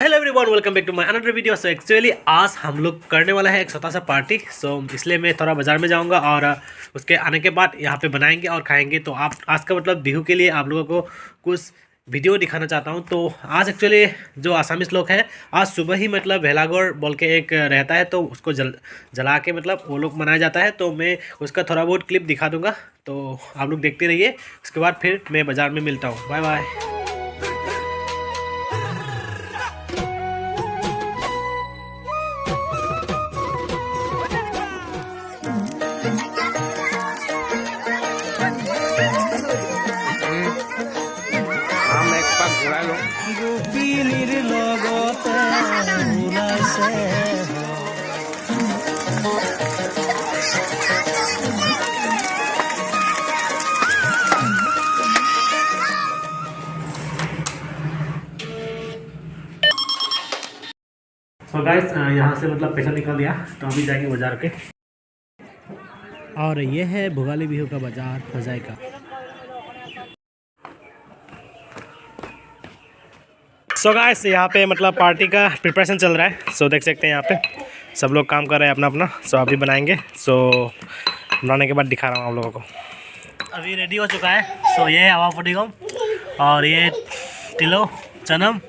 Hello everyone, welcome back to my another video. So actually आज हम लोग करने वाला है एक छोटा सा पार्टी। सो इसलिए मैं थोड़ा बाज़ार में जाऊंगा और उसके आने के बाद यहाँ पे बनाएंगे और खाएंगे। तो आप आज का मतलब बिहू के लिए आप लोगों को कुछ वीडियो दिखाना चाहता हूँ। तो आज एक्चुअली जो आसामीज लोग हैं, आज सुबह ही मतलब भेलागोर बोल के एक रहता है, तो उसको जला के मतलब वो लोग मनाया जाता है। तो मैं उसका थोड़ा बहुत क्लिप दिखा दूँगा, तो आप लोग देखते रहिए। उसके बाद फिर मैं बाज़ार में मिलता हूँ। Bye bye. तो गाइस यहाँ से मतलब पैसा निकाल दिया, तो अभी जाएंगे बाजार के। और ये है भोगाली बिहू का बाजार होजाई का। सो गाइस यहाँ पे मतलब पार्टी का प्रिपरेशन चल रहा है। सो देख सकते हैं यहाँ पे सब लोग काम कर रहे हैं अपना अपना। सो अभी बनाएंगे। सो बनाने के बाद दिखा रहा हूँ आप लोगों को। अभी रेडी हो चुका है। सो ये है आवा फुटीगम और ये तिलो चनम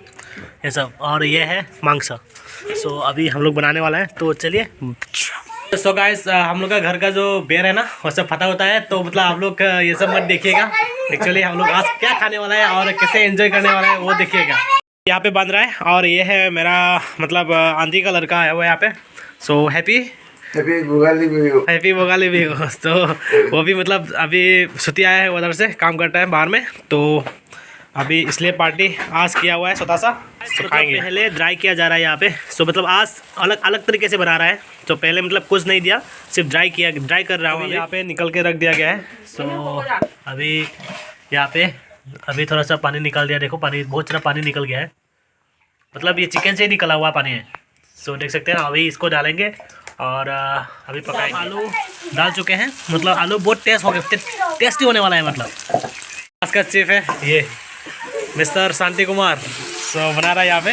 ये सब, और ये है मांस। सो अभी हम लोग बनाने वाला है, तो चलिए। सो गाइस हम लोग का घर का जो बेर है ना, वो सब फटा होता है। तो मतलब आप लोग ये सब मत देखिएगा। एक्चुअली हम लोग आज क्या खाने वाला है और कैसे एंजॉय करने वाला है वो देखिएगा। यहाँ पे बन रहा है, और ये है मेरा मतलब आंधी का लड़का है वो यहाँ पे। So happy Bhogali Bihu. तो वो भी मतलब अभी छुट्टी आया है, उधर से काम करता है बाहर में। तो अभी इसलिए पार्टी आज किया हुआ है छोटा सा। तो पहले ड्राई किया जा रहा है यहाँ पे। सो मतलब आज अलग अलग तरीके से बना रहा है। तो पहले मतलब कुछ नहीं दिया, सिर्फ ड्राई कर रहा हूँ। यहाँ पे निकल के रख दिया गया है। सो अभी यहाँ पे अभी थोड़ा सा पानी निकाल दिया। देखो पानी, बहुत सारा पानी निकल गया है। मतलब ये चिकन से ही निकला हुआ पानी है। सो देख सकते हैं। अभी इसको डालेंगे और अभी पकाएंगे। आलू डाल चुके हैं। मतलब आलू बहुत टेस्टी होने वाला है। मतलब आज का चीफ है ये मिस्टर शांति कुमार। सो बना रहा है यहाँ पे।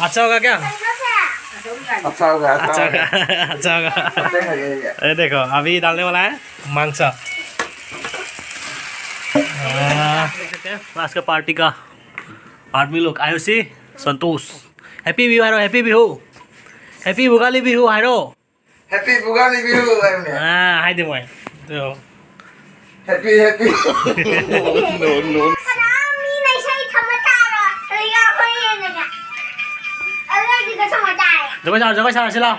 अच्छा होगा क्या? अच्छा होगा। अरे देखो अभी डालने वाला है मांस। आज का पार्टी का आदमी लोग आयुषी संतोष। हैप्पी बिहू हारो, हैप्पी बिहू, हैप्पी भोगाली बिहू हारो, हैप्पी भोगाली बिहू। हाँ हाय दे मैं तो हैप्पी नो जगह चला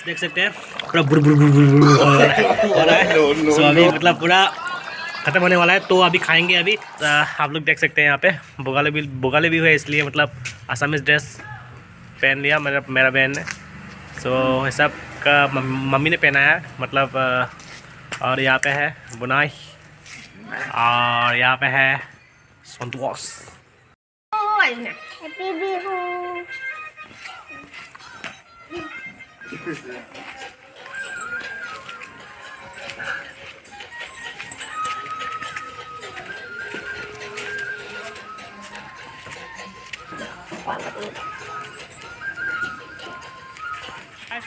देख सकते हैं पूरा बुर बुर बुर बुर हो रहा है। सो अभी मतलब पूरा खत्म होने वाला है। तो अभी खाएंगे। अभी आप लोग देख सकते हैं यहाँ पे भोगाली बिहू है, इसलिए मतलब आसामीज ड्रेस पहन लिया मेरा बहन ने। सो ये सब का मम्मी ने पहनाया है मतलब। और यहाँ पे है बुनाई, और यहाँ पे है संतोष। हैप्पी बिहू।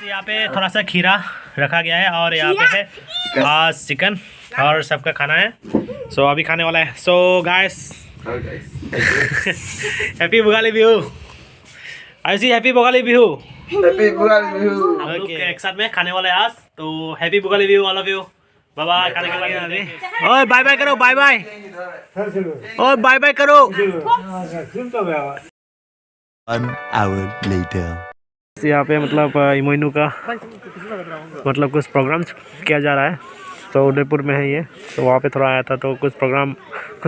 यहाँ पे थोड़ा सा खीरा रखा गया है, और यहाँ पे है आज चिकन और सबका खाना है। सो अभी खाने वाला है। So guys happy Bhogali Bihu. Ayushi happy Bhogali Bihu. Happy Bhogali Bihu. हम लोग एक साथ में खाने वाले आज। तो happy Bhogali Bihu all of you. Bye bye. खाने के बाद ओए बाय बाय करो, बाय बाय, ओए बाय बाय करो। 1 hour later. यहाँ पे मतलब इमोइनू का मतलब कुछ प्रोग्राम किया जा रहा है। तो उदयपुर में है ये। तो वहाँ पे थोड़ा आया था, तो कुछ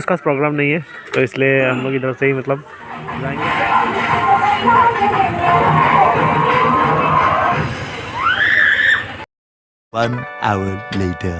खास प्रोग्राम नहीं है, तो इसलिए हम लोग इधर से ही मतलब जाएंगे। 1 hour later.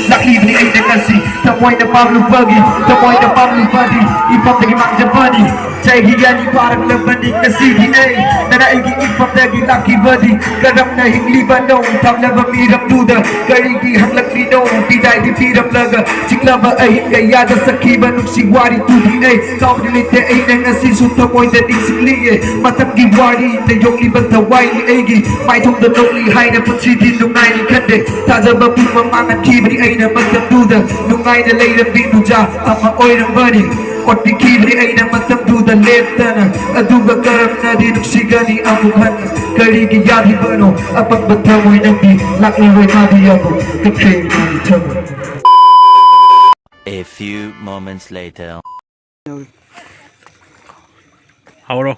Luckily, ain't the Nazi. The point of Pablo Buggy, the point of Pablo Buddy. Ifam the Gimak Japani. Jahiyani Parak Labani, the CDA. Nana Igi Ifam the Lucky Buddy. Karam na Hingli Bano. Tam never meet up to the Karigi Haklakli no. Tidai di Tiram Laga. Chiklava Ahinga Yada Sakiba Nuksiwari to the A. Complete the A and Nasi Sutta point the Dixie. Matam Giwari, the Yoki Bata Wai Agi. My tongue the lonely high the Pachiti Nungai Kande. Tazaba Puma Manga Kibri Aina Matam Duda. Nungai the later Binuja. Ama Oiram Bunny. What the Kibri Aina Matam Duda Letana. Aduba Karam Nadi Nuksigani Amuhan. Karigi Yadi Bano. Apak Batamoy Nambi. Lakni Wetadi Yabo. The train on the tunnel. A few moments later. Hậu rồi.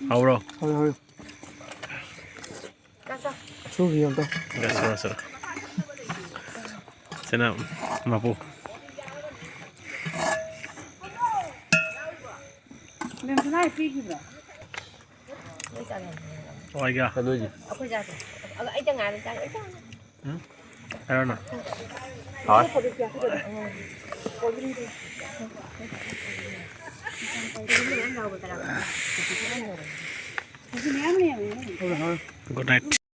Hậu rồi. Gasol. Sana mapu. Ôi kìa. I don't know. Hỏi. Good night.